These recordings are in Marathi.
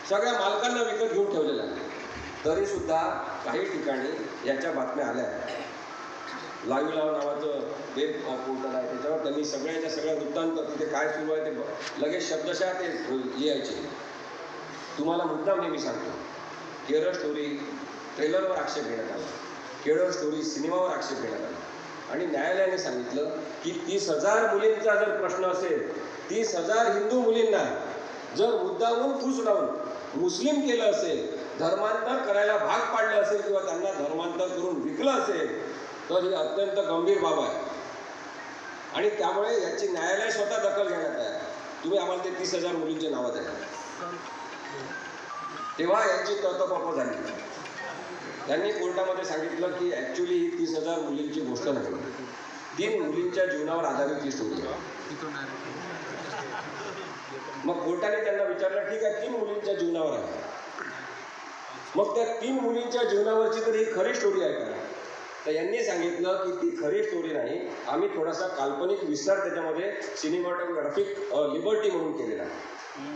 सगळ्या मालकांना विकत घेऊन ठेवलेलं आहे. तरी सुद्धा काही ठिकाणी याच्या बातम्या आल्या. लाईव्ह लाव नावाचं वेब पोर्टल आहे, त्याच्यावर त्यांनी सगळ्याच्या सगळ्या वृत्तांत तिथे काय सुरू आहे ते लगेच शब्दशः ते लिहायचे. तुम्हाला मुद्दाम नेहमी सांगतो, केरळ स्टोरी ट्रेलरवर आक्षेप घेण्यात आला, केरळ स्टोरी सिनेमावर आक्षेप घेण्यात आला आणि न्यायालयाने सांगितलं की 30,000 मुलींचा जर प्रश्न असेल, 30,000 हिंदू मुलींना जर मुद्दामून फूस लावून मुस्लिम केलं असेल, धर्मांतर करायला भाग पाडलं असेल किंवा त्यांना धर्मांतर करून विकलं असेल, तर ही अत्यंत गंभीर बाब आहे आणि त्यामुळे याची न्यायालय स्वतः दखल घेण्यात आहे. तुम्ही आम्हाला ते 30,000 मुलींचे नावं द्या. तेव्हा यांची तळतोप झाली. त्यांनी कोर्टामध्ये सांगितलं की ॲक्च्युली ही 30,000 मुलींची गोष्ट नाही, 3 मुलींच्या जीवनावर आधारित ही स्टोरी आहे. मग कोर्टाने त्यांना विचारलं, ठीक आहे 3 मुलींच्या जीवनावर आहे, मग त्या 3 मुलींच्या जीवनावरची तर ही खरी स्टोरी आहे का? तर यांनी सांगितलं की ती खरी स्टोरी नाही, आम्ही थोडासा काल्पनिक विस्तार त्याच्यामध्ये सिनेमॅटोग्राफिक लिबर्टी म्हणून केलेला आहे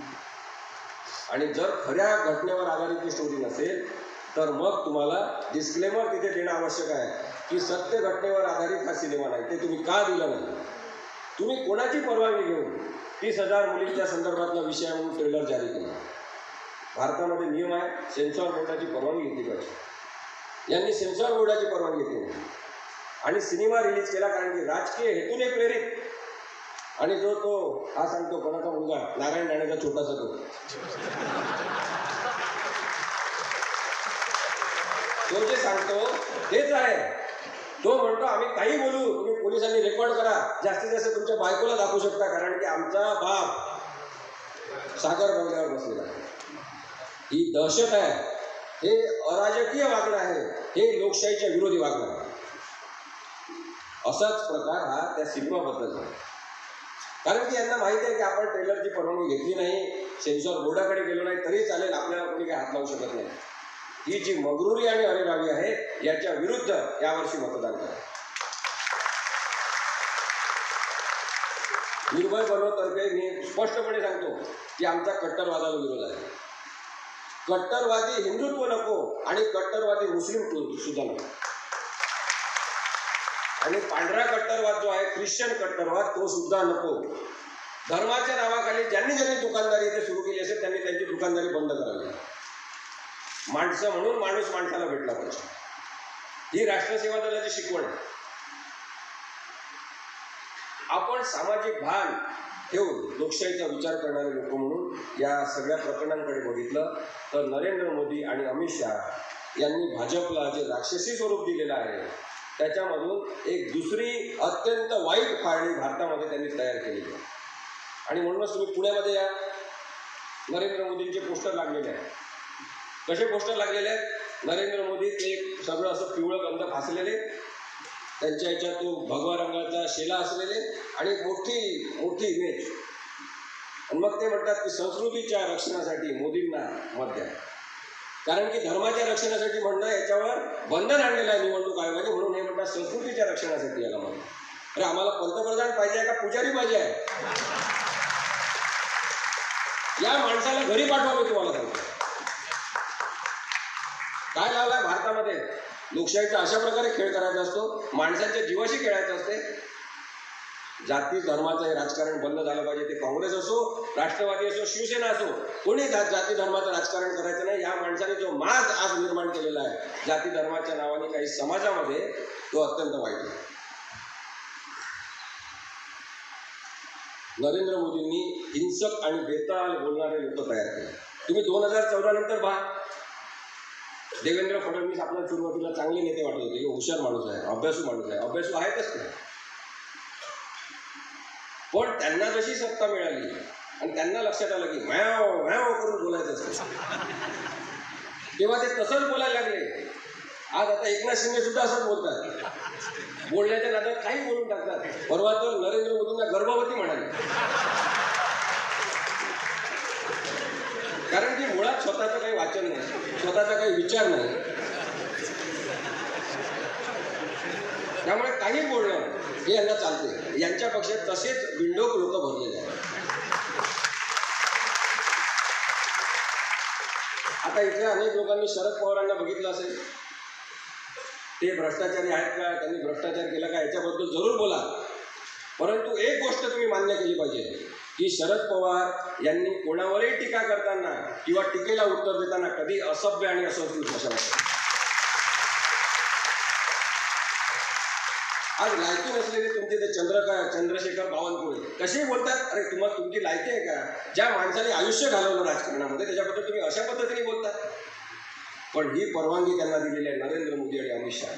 आणि जर खऱ्या घटनेवर आधारित ही स्टोरी नसेल तर मग तुम्हाला डिस्क्लेमर तिथे देणं आवश्यक आहे की सत्य घटनेवर आधारित हा सिनेमा नाही. ते तुम्ही का दिलं नाही? तुम्ही कोणाची परवानगी घेऊन 30,000 मुलींच्या संदर्भातला विषय म्हणून ट्रेलर जारी केला? भारतामध्ये नियम आहे, सेन्सॉर बोर्डाची परवानगी घेतली पाहिजे. यांनी सेन्सॉर बोर्डाची परवानगी घेतली आणि सिनेमा रिलीज केला कारण की राजकीय हेतूने प्रेरित. आणि जो तो हा सांगतो कोणाचा मुलगा, नारायण राणेचा छोटासा तो जे सांगतो तेच आहे. तो म्हणतो आम्ही काही बोलू, तुम्ही पोलिसांनी रेकॉर्ड करा, जास्तीत जास्त तुमच्या बायकोला दाखवू शकता कारण की आमचा बाप सागर बंगल्यावर बसलेला आहे. ही दहशत आहे, हे अराजकीय वागणं आहे, हे लोकशाहीच्या विरोधी वागणं आहे. असाच प्रकार हा त्या सिनेमाबद्दल आहे. कारण की यांना माहिती आहे की आपण ट्रेलरची परवानगी घेतली नाही, सेन्सॉर बोर्डाकडे गेलो नाही तरी चालेल, आपल्याला कोणी काही हात लावू शकत नाही. ही जी मगरुरी आणि अरेरावी आहे याच्या विरुद्ध यावर्षी मतदान करा. निर्भय बनवतर्फे मी स्पष्टपणे सांगतो की आमचा कट्टरवादाला विरोध आहे. कट्टरवादी हिंदुत्व नको आणि कट्टरवादी मुस्लिम सुद्धा नको. आणि पांढरा कट्टरवाद जो आहे, ख्रिश्चन कट्टरवाद, तो सुद्धा नको. धर्माच्या नावाखाली ज्यांनी दुकानदारी इथे सुरू केली असेल त्यांनी त्यांची दुकानदारी बंद करावी. माणसं म्हणून माणूस माणसाला भेटला पाहिजे, ही राष्ट्रसेवा दलाची शिकवण आहे. आपण सामाजिक भान ठेवून लोकशाहीचा विचार करणारे लोक म्हणून या सगळ्या प्रकरणांकडे बघितलं तर नरेंद्र मोदी आणि अमित शहा यांनी भाजपला जे राक्षसी स्वरूप दिलेलं आहे त्याच्यामधून एक दुसरी अत्यंत वाईट फाळणी भारतामध्ये त्यांनी तयार केलेली आहे. आणि म्हणूनच तुम्ही पुण्यामध्ये या, नरेंद्र मोदींचे पोस्टर लागलेले आहेत. कसे पोस्टर लागलेले आहेत? नरेंद्र मोदी ते सगळं असं पिवळं गंध फासलेले, त्यांच्या ह्याच्यात तो भगवा रंगाचा शेला असलेले आणि मोठी मोठी इमेज. आणि मग ते म्हणतात की संस्कृतीच्या रक्षणासाठी मोदींना मत द्या. कारण की धर्माच्या रक्षणासाठी म्हणणं याच्यावर बंधन आणलेलं आहे निवडणूक आयोगाने, म्हणून हे म्हणतात संस्कृतीच्या रक्षणासाठी याला म्हणून. अरे आम्हाला पंतप्रधान पाहिजे आहे का पुजारी पाहिजे आहे? या माणसाला घरी पाठवा. मी तुम्हाला सांगतो काय लावलाय भारतामध्ये. लोकशाहीचा अशा प्रकारे खेळ करायचा असतो, माणसांच्या जीवाशी खेळायचं असते. जाती धर्माचं हे राजकारण बंद झालं पाहिजे. ते काँग्रेस असो, राष्ट्रवादी असो, शिवसेना असो, कोणी जाती धर्माचं राजकारण करायचं नाही. या माणसाने जो माज आज निर्माण केलेला आहे जाती धर्माच्या नावाने काही समाजामध्ये, तो अत्यंत वाईट आहे. नरेंद्र मोदींनी हिंसक आणि बेताल बोलणारे लोक तयार केले. तुम्ही 2014 नंतर पहा, देवेंद्र फडणवीस आपल्या सुरुवातीला चांगले नेते वाटत होते, हुशार माणूस आहे, अभ्यासू माणूस आहे, अभ्यासू आहेतच ते. पण त्यांना जशी सत्ता मिळाली आणि त्यांना लक्षात आलं की व्याव व्याव करून बोलायचं असतं, तेव्हा ते तसंच बोलायला लागले. आज आता एकनाथ शिंदे सुद्धा असंच बोलतात, बोलण्याच्या नादात काही बोलून टाकतात. परवा तर नरेंद्र मोदींना गर्भवती म्हणाले, कारण की मुळात स्वतःचं काही वाचन नाही, स्वतःचा काही विचार नाही. त्यामुळे काही बोलणं हे यांना चालते. यांच्या पक्षात तसेच बिंडोक लोक भरलेले आहेत. आता इथल्या अनेक लोकांनी शरद पवारांना बघितलं असेल, ते भ्रष्टाचारी आहेत का, त्यांनी भ्रष्टाचार केला का याच्याबद्दल जरूर बोला, परंतु एक गोष्ट तुम्ही मान्य केली पाहिजे की शरद पवार यांनी कोणावरही टीका करताना किंवा टीकेला उत्तर देताना कधी असभ्य आणि असंस्कृत भाषा वापरली. आज लायकी नसलेले तुमचे ते चंद्रशेखर बावनकुळे कसे बोलतात. अरे तुम्हाला तुमची लायकी आहे का? ज्या माणसाने आयुष्य घालवलं राजकारणामध्ये त्याच्याबद्दल तुम्ही अशा पद्धतीने बोलता. पण ही परवानगी त्यांना दिलेली आहे नरेंद्र मोदी आणि अमित शहा.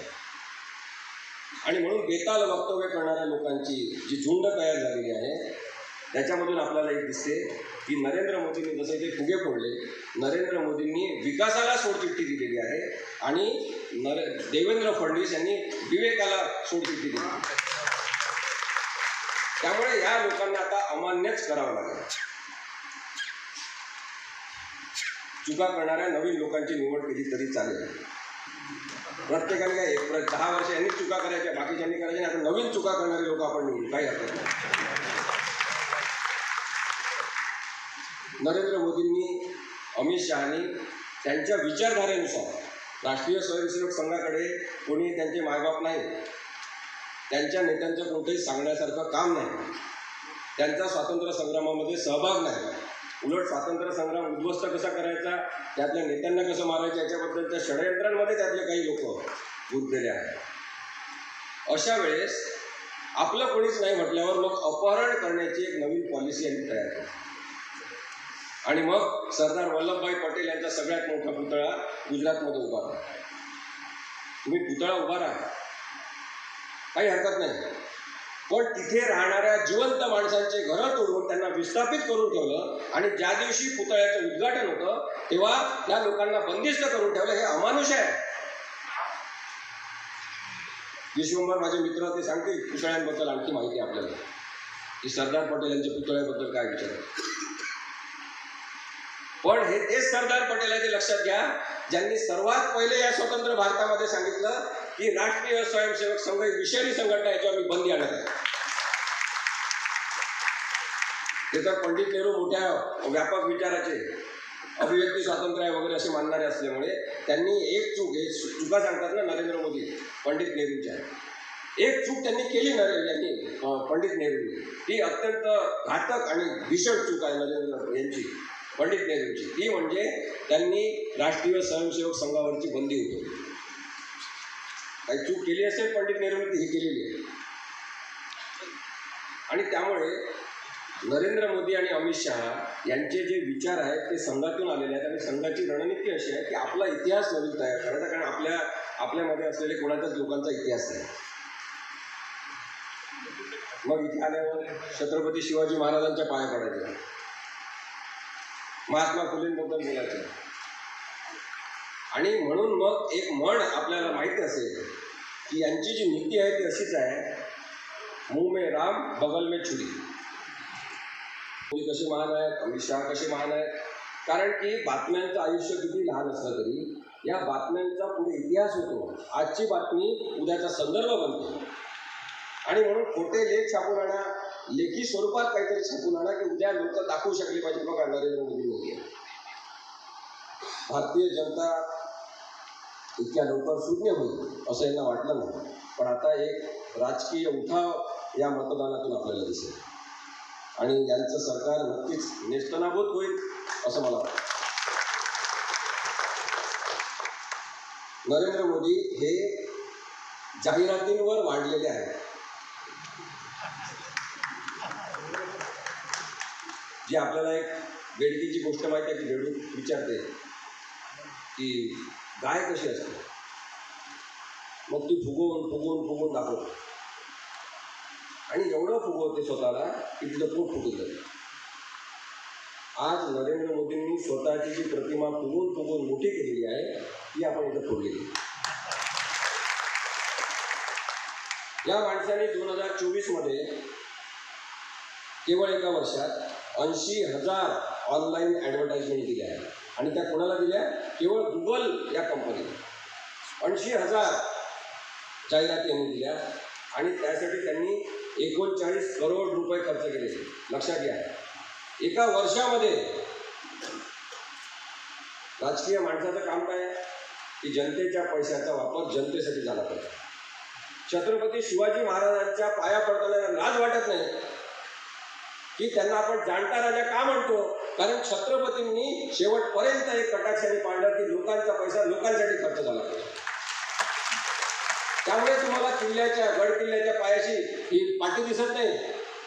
आणि म्हणून बेताल वक्तव्य करणाऱ्या लोकांची जी झुंड तयार झालेली आहे त्याच्यामधून आपल्याला एक दिसते की नरेंद्र मोदींनी जसे ते फुगे फोडले, नरेंद्र मोदींनी विकासाला सोडचिठ्ठी दिलेली आहे आणि देवेंद्र फडणवीस यांनी विवेकाला सोडचिठ्ठी दिली. त्यामुळे या लोकांना आता अमान्यच करावं लागेल. चुका करणाऱ्या नवीन लोकांची निवड केली तरी चालेल. प्रत्येकाने काय 10 वर्ष यांनी चुका करायच्या, बाकीच्यांनी करायच्या, आता नवीन चुका करणारे लोक आपण निवडू, काही हरकत नाही. नरेंद्र मोदींनी, अमित शहानी त्यांच्या विचारधारेनुसार राष्ट्रीय स्वयंसेवक संघाकडे कोणी त्यांचे मायबाप नाही, त्यांच्या नेत्यांचं कोणतंही सांगण्यासारखं काम नाही, त्यांचा स्वातंत्र्य संग्रामामध्ये सहभाग नाही, उलट स्वातंत्र्य संग्राम उद्ध्वस्त कसा करायचा, त्यातल्या नेत्यांना कसं मारायचं याच्याबद्दलच्या षडयंत्रांमध्ये त्यातले काही लोक गुंतलेले आहेत. अशा वेळेस आपलं कोणीच नाही म्हटल्यावर मग अपहरण करण्याची एक नवीन पॉलिसी यांनी तयार केली आणि मग सरदार वल्लभभाई पटेल यांचा सगळ्यात मोठा पुतळा गुजरातमध्ये उभा राहा. तुम्ही पुतळा उभा राहा, काही हरकत नाही, पण तिथे राहणाऱ्या जिवंत माणसांचे घरं तोडून त्यांना विस्थापित करून ठेवलं आणि ज्या दिवशी पुतळ्याचं उद्घाटन होतं तेव्हा त्या लोकांना बंदिस्त करून ठेवलं. हे अमानुष आहे. विश्वंभर माझे मित्र ते सांगतील पुतळ्यांबद्दल आणखी माहिती आपल्याला की सरदार पटेल यांच्या पुतळ्याबद्दल काय विचार आहे. पण हे तेच सरदार पटेल आहे, ते लक्षात घ्या, ज्यांनी सर्वात पहिले या स्वतंत्र भारतामध्ये सांगितलं की राष्ट्रीय स्वयंसेवक संघ ही विषारी संघटना, याच्यावर मी बंदी आणत आहे. ते तर पंडित नेहरू मोठ्या व्यापक विचाराचे, अभिव्यक्ती स्वातंत्र्य वगैरे असे मानणारे असल्यामुळे त्यांनी एक चूक, हे चुका सांगतात ना नरेंद्र मोदी पंडित नेहरूच्या, एक चूक त्यांनी केली यांनी पंडित नेहरूंनी, ती अत्यंत घातक आणि भीषण चूक आहे नरेंद्र यांची, पंडित नेहरूंची. ती म्हणजे त्यांनी राष्ट्रीय स्वयंसेवक संघावरची बंदी होती. काही चूक केली असेल पंडित नेहरूंनी, ही केलेली आहे. आणि त्यामुळे नरेंद्र मोदी आणि अमित शहा यांचे जे विचार आहेत ते संघातून आलेले आहेत आणि संघाची रणनीती अशी आहे की आपला इतिहास नवीन तयार करायचा, कारण आपल्यामध्ये असलेले कोणाच्याच लोकांचा इतिहास नाही. मग इथे आल्यावर छत्रपती शिवाजी महाराजांच्या पाया पडायचे, महात्मा फुलेंबद्दल बोलायचं. आणि म्हणून मग एक म्हण आपल्याला माहिती असेल की यांची जी नीती आहे ती अशीच आहे, मुंह में राम बगल में छुरी. मोदी कसे महान आहेत, अमित शहा कसे महान आहेत, कारण की बातम्यांचं आयुष्य किती लहान असलं तरी या बातम्यांचा पुढे इतिहास होतो. आजची बातमी उद्याचा संदर्भ बनतो आणि म्हणून खोटे लेख छापून आणा, लेखी स्वरूपात काहीतरी छापून आणा की उद्या लोक दाखवू शकले पाहिजे बघा नरेंद्र मोदी आहे. भारतीय जनता इतक्या लवकर शून्य होईल असं यांना वाटलं नाही, पण आता एक राजकीय उठाव या मतदानातून आपल्याला दिसेल आणि यांचं सरकार नक्कीच नेस्तनाबूत होईल असं मला वाटतं. नरेंद्र मोदी हे जाहिरातींवर वाढलेले आहेत. जी आपल्याला एक बेडकीची गोष्ट माहिती आहे की बेडूक विचारते की गाय कशी असते, मग ती फुगवून दाखवते आणि एवढं फुगवते स्वतःला की तिचं पोट फुटून जाते. आज नरेंद्र मोदींनी स्वतःची जी प्रतिमा फुगवून मोठी केलेली आहे ती आपण इथं फोडलेली. या माणसाने 2024 मध्ये केवळ एका वर्षात 80,000 ऑनलाईन ॲडव्हर्टाइजमेंट दिल्या आहेत आणि त्या कोणाला दिल्या? केवळ गुगल या कंपनीला 80,000 जाहिराती यांनी दिल्या आणि त्यासाठी त्यांनी 39 करोड रुपये खर्च केले. लक्षात घ्या, एका वर्षामध्ये राजकीय माणसाचं काम काय आहे की जनतेच्या पैशाचा वापर जनतेसाठी झाला पाहिजे. छत्रपती शिवाजी महाराजांच्या पाया पडताना लाज वाटत नाही की त्यांना आपण जाणता राजा का म्हणतो, कारण छत्रपतींनी शेवटपर्यंत एक कटाक्षाने पाळलं की लोकांचा पैसा लोकांसाठी खर्च झाला पाहिजे. त्यामुळे तुम्हाला गड किल्ल्याच्या पायाशी ही पाठी दिसत नाही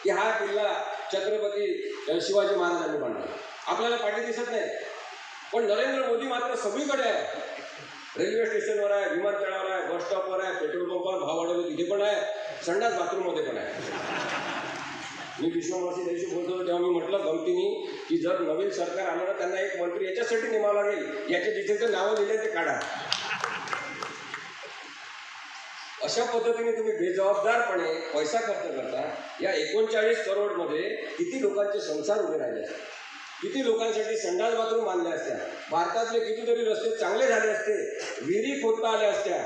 की हा किल्ला छत्रपती शिवाजी महाराजांनी बांधला, आपल्याला पाठी दिसत नाही. पण नरेंद्र मोदी मात्र सगळीकडे आहे. रेल्वे स्टेशनवर आहे, विमानतळावर आहे, बस स्टॉपवर आहे, पेट्रोल पंपावर भाव वाढवले तिथे पण आहे, संडास बाथरूममध्ये पण आहे. मी विश्वमहर्षी देशमुख बोलतो तेव्हा मी म्हटलं गमतीने की जर नवीन सरकार आलं ना त्यांना एक मंत्री याच्यासाठी नेमावा लागेल, याच्या जिथे नावं लिहिले ते काढा. अशा पद्धतीने तुम्ही बेजबाबदारपणे पैसा खर्च करता. या 39 करोडमध्ये किती लोकांचे संसार उभे राहिले असते, किती लोकांसाठी संडास बाथरूम बांधले असत्या, भारतातले कितीतरी रस्ते चांगले झाले असते, विहिरी खोदता आल्या असत्या,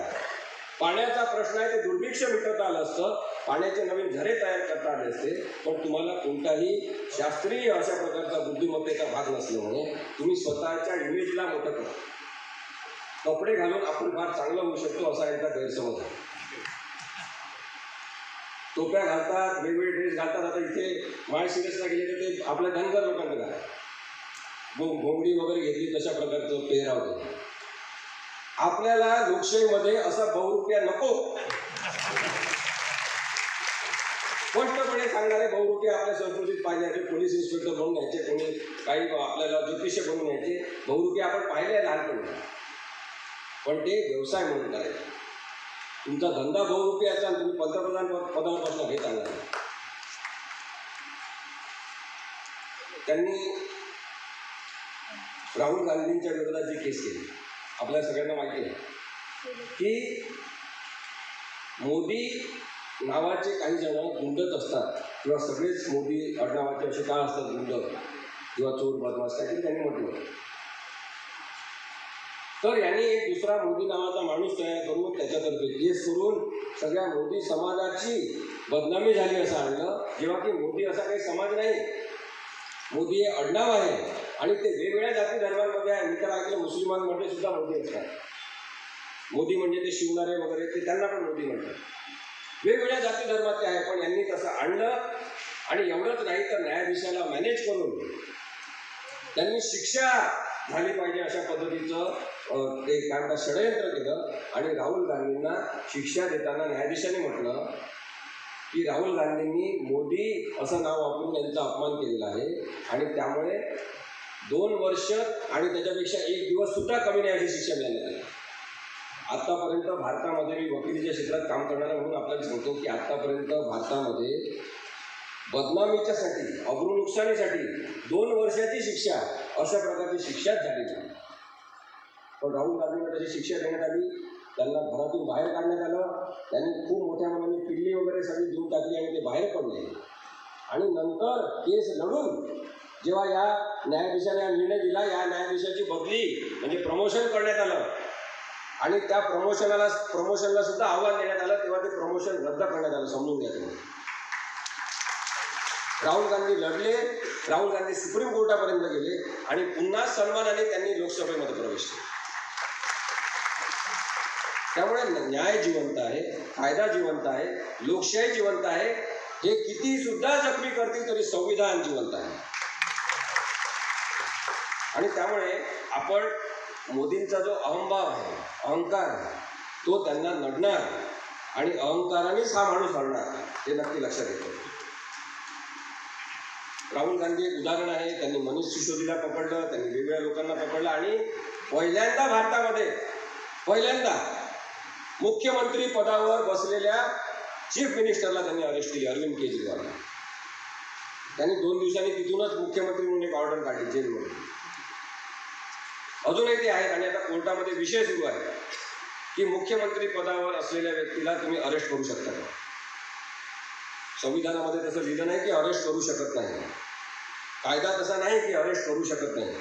पाण्याचा प्रश्न आहे ते दुर्भिक्ष मिटवता आलं असतं, पाण्याचे नवीन झरे तयार करता आले असते. पण तुम्हाला कोणताही शास्त्रीय अशा प्रकारचा बुद्धिमत्तेचा भाग नसल्यामुळे तुम्ही स्वतःच्या इमेजला मोठं करता. कपडे घालून आपण फार चांगलं होऊ शकतो असा यांचा गैरसमज आहे. टोप्या घालतात, वेगवेगळे ड्रेस घालतात. आता इथे माळशिरसला गेले तर ते आपल्या धनगर लोकांना घालतात, घोंगडी वगैरे घेतली तशा प्रकारचं पेहराव होतं. आपल्याला लोकशाहीमध्ये असा बहुरुपिया नको. स्पष्टपणे सांगणारे बहुरुपिया आपल्या संस्कृतीत पाहिजे. पोलीस इन्स्पेक्टर बनून यायचे, कोणी काही आपल्याला ज्योतिष्य बनून यायचे. बहुरुपिया आपण पाहिले लहानपणी, पण ते व्यवसाय म्हणून करायचे. तुमचा धंदा बहुरुपयाचा आणि तुम्ही पंतप्रधान पदापासून घेत आला. त्यांनी राहुल गांधींच्या विरोधात जी केस केली आपल्या सगळ्यांना माहिती आहे की मोदी नावाचे काही जण गुंडच असतात किंवा सगळेच मोदी आडनावाचे असे का असतात गुंड किंवा चोर बदमाश काहीतरी त्यांनी म्हटलं. तर यांनी एक दुसरा मोदी नावाचा माणूस तयार करून त्याच्यातर्फे केस करून सगळ्या मोदी समाजाची बदनामी झाली असं आणलं, जेव्हा की मोदी असा काही समाज नाही. मोदी हे आडनाव आहे आणि ते वेगवेगळ्या जाती धर्मांमध्ये आहे. मी तर ऐकलं मुस्लिमांमध्ये सुद्धा मोदी असतात. मोदी म्हणजे ते शिवणारे वगैरे ते त्यांना पण मोदी म्हणतात. वेगवेगळ्या जाती धर्मात ते आहे. पण यांनी तसं आणलं आणि एवढंच नाही तर न्यायाधीशाला मॅनेज करून त्यांनी शिक्षा झाली पाहिजे अशा पद्धतीचं ते काय म्हणतात षडयंत्र केलं. आणि राहुल गांधींना शिक्षा देताना न्यायाधीशाने म्हटलं की राहुल गांधींनी मोदी असं नाव वापरून यांचा अपमान केलेला आहे आणि त्यामुळे 2 वर्ष आणि त्याच्यापेक्षा 1 दिवस सुद्धा कमी नाही अशी शिक्षा मिळाली आहे. आत्तापर्यंत भारतामध्ये मी वकिलीच्या क्षेत्रात काम करणारा म्हणून आपल्याला सांगतो की आत्तापर्यंत भारतामध्ये बदनामीच्यासाठी अब्रू नुकसानीसाठी 2 वर्षाची शिक्षा अशा प्रकारची शिक्षाच झाली नाही. पण राहुल गांधींना त्याची शिक्षा देण्यात आली, त्यांना घरातून बाहेर काढण्यात आलं. त्यांनी खूप मोठ्या मनाने किल्ली वगैरे सगळी देऊन टाकली आणि ते बाहेर पडले. आणि नंतर केस लढून जेव्हा या न्यायाधीशाने निर्णय दिला, या न्यायाधीशाची बदली म्हणजे प्रमोशन करण्यात आलं आणि त्या प्रमोशनला सुद्धा आव्हान देण्यात आलं, तेव्हा ते प्रमोशन रद्द करण्यात आलं. समजून घ्या तुम्ही. राहुल गांधी लढले, राहुल गांधी सुप्रीम कोर्टापर्यंत गेले आणि पुन्हा सन्मानाने त्यांनी लोकसभेमध्ये प्रवेश केला. त्यामुळे न्याय जिवंत आहे, कायदा जिवंत आहे, लोकशाही जिवंत आहे. हे किती सुद्धा जखमी करतील तरी संविधान जिवंत आहे. आणि त्यामुळे आपण मोदींचा जो अहंभाव आहे, अहंकार आहे, तो त्यांना नडणार आणि अहंकारानेच हा माणूस हरणार हे नक्की लक्षात येतं. राहुल गांधी एक उदाहरण आहे. त्यांनी मनीष सिसोदियाला पकडलं, त्यांनी वेगवेगळ्या लोकांना पकडलं आणि पहिल्यांदा भारतामध्ये मुख्यमंत्री पदावर बसलेल्या चीफ मिनिस्टरला त्यांनी अरेस्ट केली, अरविंद केजरीवाल. त्यांनी 2 दिवसांनी तिथूनच मुख्यमंत्री म्हणून एक ऑर्डर काढली जेलमध्ये. अजूनही ते आहेत आणि आता कोर्टामध्ये विषय सुरू आहे की मुख्यमंत्री पदावर असलेल्या व्यक्तीला तुम्ही अरेस्ट करू शकता का. संविधानामध्ये तसं लिहिलं नाही की अरेस्ट करू शकत नाही. कायदा तसा नाही की अरेस्ट करू शकत नाही.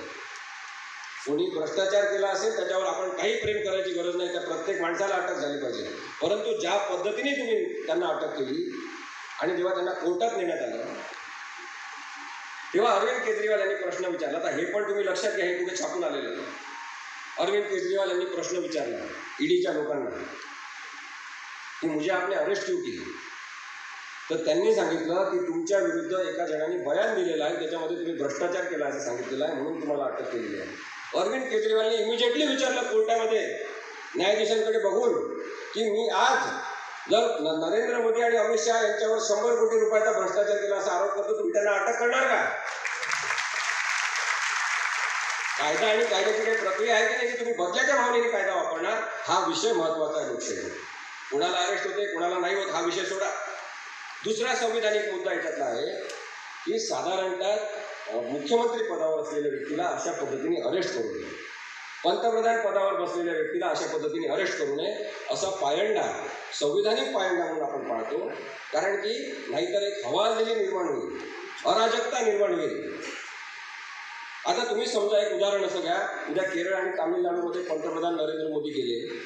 कोणी भ्रष्टाचार केला असेल त्याच्यावर आपण काही प्रेम करायची गरज नाही. त्या प्रत्येक माणसाला अटक झाली पाहिजे. परंतु ज्या पद्धतीने तुम्ही त्यांना अटक केली आणि जेव्हा त्यांना कोर्टात नेण्यात आलं तेव्हा अरविंद केजरीवाल यांनी प्रश्न विचारला. तर हे पण तुम्ही लक्षात घ्या, हे कुठे छापून आलेलं आहे. अरविंद केजरीवाल यांनी प्रश्न विचारला ईडीच्या लोकांना की मुझे आपने अरेस्ट क्यों केली, तर त्यांनी सांगितलं की तुमच्या विरुद्ध एका जणांनी बयान दिलेला आहे, त्याच्यामध्ये तुम्ही भ्रष्टाचार केला असं सांगितलेलं आहे, म्हणून तुम्हाला अटक केलेली आहे. अरविंद केजरीवालने इमिजिएटली विचारलं कोर्टामध्ये न्यायाधीशांकडे बघून की मी आज जर नरेंद्र मोदी आणि अमित शहा यांच्यावर 100 कोटी रुपयाचा भ्रष्टाचार केला असा आरोप करतो, तुम्ही त्यांना अटक करणार का? कायदा आणि कायद्याची काही प्रक्रिया आहे की नाही, की तुम्ही बदल्याच्या भावनेने कायदा वापरणार, हा विषय महत्वाचा आहे लोकशाहीमध्ये. कुणाला अरेस्ट होते कुणाला नाही होत हा विषय सोडा. दुसरा संविधानिक मुद्दा याच्यातला आहे की साधारणतः मुख्यमंत्री पदावर असलेल्या व्यक्तीला अशा पद्धतीने अरेस्ट करू नये, पंतप्रधान पदावर बसलेल्या व्यक्तीला अशा पद्धतीने अरेस्ट करू नये, असा पायंडा संविधानिक पायंडा म्हणून आपण पाळतो. कारण की नाहीतर एक हवालदिली निर्माण होईल, अराजकता निर्माण होईल. आता तुम्ही समजा एक उदाहरण असं घ्या, उद्या केरळ आणि तामिळनाडूमध्ये पंतप्रधान नरेंद्र मोदी गेले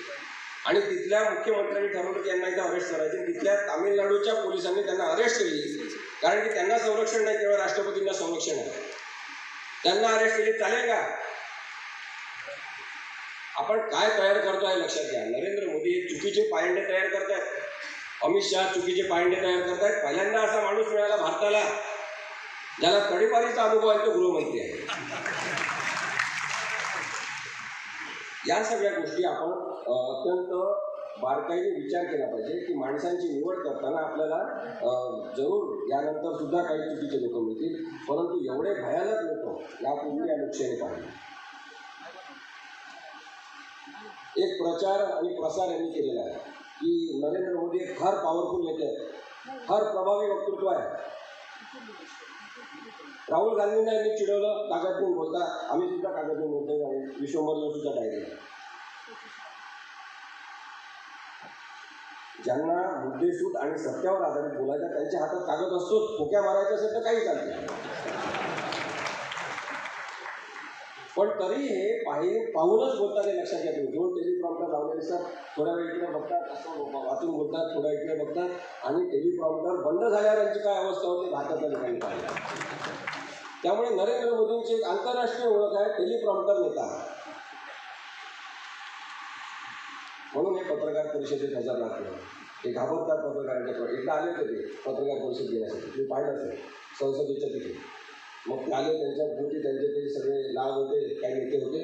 आणि तिथल्या मुख्यमंत्र्यांनी ठरवलं की यांना इथं अरेस्ट करायचे. तिथल्या तामिळनाडूच्या पोलिसांनी त्यांना अरेस्ट केली, कारण की त्यांना संरक्षण नाही, केवळ राष्ट्रपतींना संरक्षण आहे. त्यांना अरेस्ट केली, चालेल का? आपण काय तयार करतो आहे लक्षात घ्या. नरेंद्र मोदी हे चुकीचे पायंडे तयार करतायत, अमित शहा चुकीचे पायंडे तयार करतायत. पहिल्यांदा असा माणूस मिळाला भारताला ज्याला तडीपारीचा अनुभव आहे, तो गृहमंत्री आहे. या सगळ्या गोष्टी आपण अत्यंत बारकाईने विचार केला पाहिजे की माणसांची निवड करताना आपल्याला जरूर यानंतर सुद्धा काही चुकीचे लोक मिळतील, परंतु एवढे भयानक लोक यापूर्वी या लोकशाहीने पाहिले. एक प्रचार आणि प्रसार यांनी केलेला आहे की नरेंद्र मोदी एक फार पॉवरफुल नेते आहेत, फार प्रभावी वक्तृत्व आहे. राहुल गांधींना यांनी चिडवलं, कागद घेऊन बोलता, आम्ही सुद्धा कागद घेऊन बोलतो, विश्वंभर सुद्धा डायरी. ज्यांना मुद्देसूद आणि सत्यावर आधारित बोलायचा त्यांच्या हातात कागद असतोच, खोक्या मारायचं असेल तर काही चालते. पण तरी हे पाहूनच बोलतात हे लक्षात घ्या. दोन टेलिप्रॉम्प्टर लावलेले सर थोड्या वेळ इकडे बघतात, असं वाचून बोलतात, थोड्या इकडे बघतात आणि टेलिप्रॉम्प्टर बंद झाल्यावर यांची काय अवस्था होते भारतातल्या लोकांनी पाहिलं. त्यामुळे नरेंद्र मोदींची एक आंतरराष्ट्रीय ओळख आहे टेलिप्रॉम्प्टर नेता म्हणून. हे पत्रकार परिषदेत हजर राहते, हे घाबरतात पत्रकारांच्या. एकदा आले होते ते पत्रकार परिषद घेण्यासाठी, तुम्ही पाहिलं असेल संसदेच्या तिथे. मग ते आले, त्यांच्या भोवती त्यांचे ते सगळे लाभ होते, काही नेते होते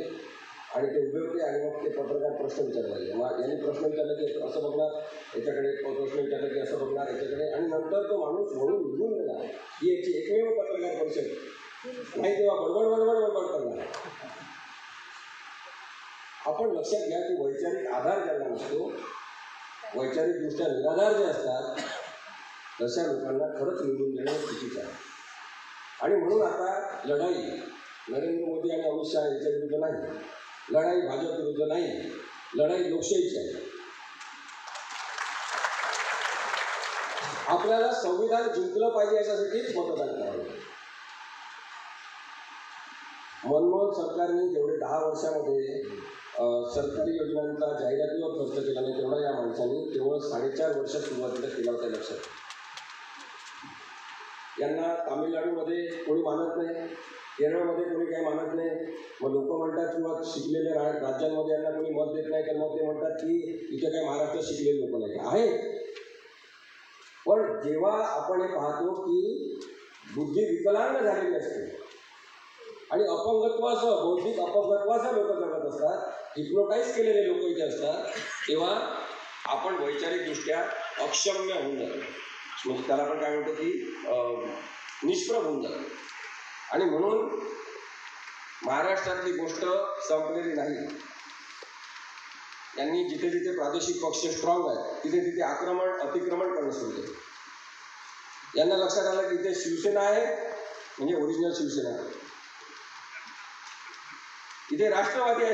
आणि ते उभे होते आणि मग ते पत्रकार प्रश्न विचारले लागले. मग यांनी प्रश्न विचारले की असं बघणार याच्याकडे, प्रश्न विचारले की असं बघणार याच्याकडे, आणि नंतर तो माणूस म्हणून निघून गेला. ही याची एकमेव पत्रकार परिषद नाही, तेव्हा बडबड करणार. आपण लक्षात घ्या की वैचारिक आधार ज्यांना नसतो, वैचारिकदृष्ट्या निराधार जे असतात, तशा लोकांना खरंच निवडून देणं चुकीचं आहे. आणि म्हणून आता लढाई नरेंद्र मोदी आणि अमित शहा यांच्या विरुद्ध नाही, लढाई भाजप विरुद्ध नाही, लढाई लोकशाहीची आहे. आपल्याला संविधान जिंकलं पाहिजे याच्यासाठीच मतदान करावं. मनमोहन सरकारने जेवढे 10 वर्षामध्ये सरकारी योजनांचा जाहिरातीवर खर्च केला नाही, तेवढा या माणसांनी केवळ 4.5 वर्षात सुरुवातीला केला होता. लक्षात. यांना तामिळनाडूमध्ये कोणी मानत नाही, केरळमध्ये कोणी काही मानत नाही. मग लोक म्हणतात किंवा शिकलेले राज्यांमध्ये यांना कोणी मत देत नाही, तर मग ते म्हणतात की इथे काही महाराष्ट्रात शिकलेले लोक नाही आहे. पण जेव्हा आपण हे पाहतो की बुद्धी विकलांग झालेली असते आणि अपंगत्वासह, बौद्धिक अपंगत्वासह लोक जगत असतात, हिप्नोटाईज केलेले लोक इथे असतात, तेव्हा आपण वैचारिकदृष्ट्या अक्षम्य होऊन जातो. म्हणजे त्याला आपण काय म्हणतो की निष्प्रभ होऊन जातो. आणि म्हणून महाराष्ट्रातली गोष्ट संपलेली नाही. यांनी जिथे जिथे प्रादेशिक पक्ष स्ट्रॉंग आहे तिथे तिथे अतिक्रमण करणं सुरू केलं. यांना लक्षात आलं की इथे शिवसेना आहे म्हणजे ओरिजिनल शिवसेना आहे, इथे राष्ट्रवादी आहे